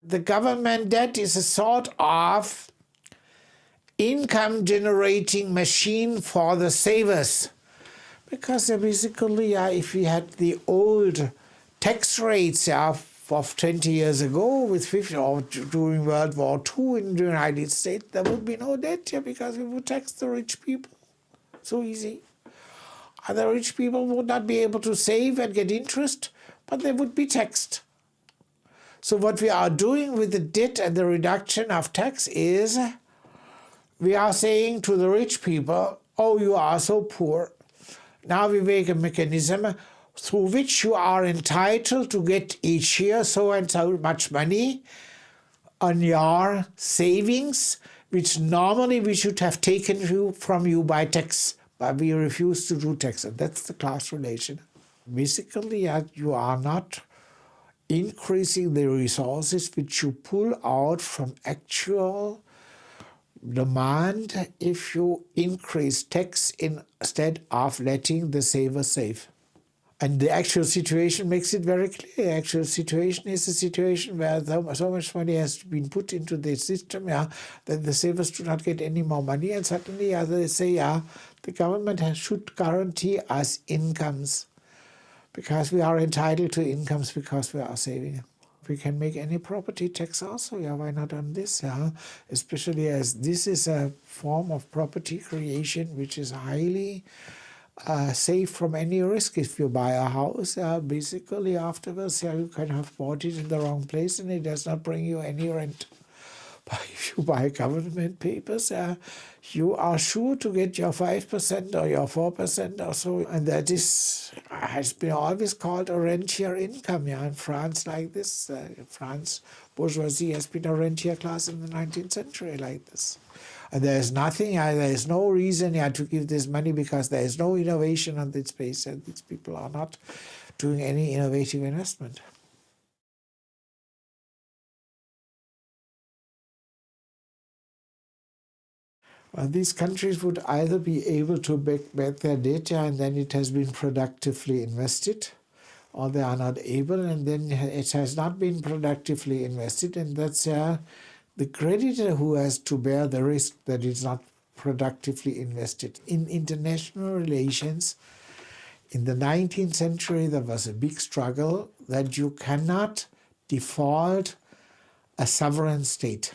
The government debt is a sort of income-generating machine for the savers. Because basically, if we had the old tax rates of 20 years ago with 50, or during World War II in the United States, there would be no debt here because we would tax the rich people. So easy. The rich people would not be able to save and get interest, but they would be taxed. So what we are doing with the debt and the reduction of tax is we are saying to the rich people, oh, you are so poor. Now we make a mechanism through which you are entitled to get each year so and so much money on your savings, which normally we should have taken from you by tax, but we refuse to do tax. And that's the class relation. Basically, you are not increasing the resources which you pull out from actual demand if you increase tax instead of letting the saver save. And the actual situation makes it very clear. The actual situation is a situation where so much money has been put into the system that the savers do not get any more money, and suddenly they say the government should guarantee us incomes because we are entitled to incomes because we are saving. We can make any property tax also, why not on this? Especially as this is a form of property creation which is highly safe from any risk. If you buy a house, basically afterwards you can have bought it in the wrong place and it does not bring you any rent. But if you buy government papers, you are sure to get your 5% or your 4% or so. And that has been always called a rentier income. In France like this. France bourgeoisie has been a rentier class in the 19th century like this. And there is nothing, there is no reason to give this money because there is no innovation on this space and these people are not doing any innovative investment. Well, these countries would either be able to back their data and then it has been productively invested, or they are not able and then it has not been productively invested, and that's the creditor who has to bear the risk that it's not productively invested. In international relations, in the 19th century, there was a big struggle that you cannot default a sovereign state.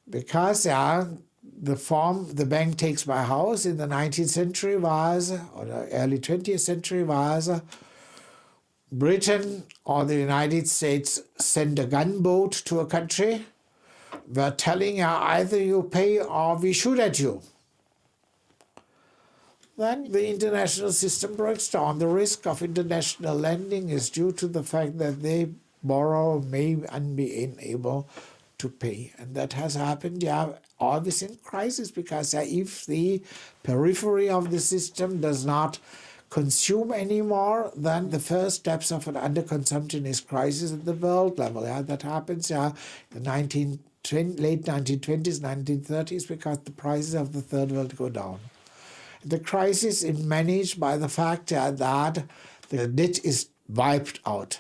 Because the bank takes my house in the 19th century was, or the early 20th century was, Britain or the United States sent a gunboat to a country, were telling either you pay or we shoot at you. Then the international system breaks down. The risk of international lending is due to the fact that they borrow may be unable to pay. And that has happened always in crisis, because if the periphery of the system does not consume anymore, then the first steps of an underconsumption is crisis at the world level. That happens in the late 1920s, 1930s, because the prices of the third world go down. The crisis is managed by the fact that the debt is wiped out.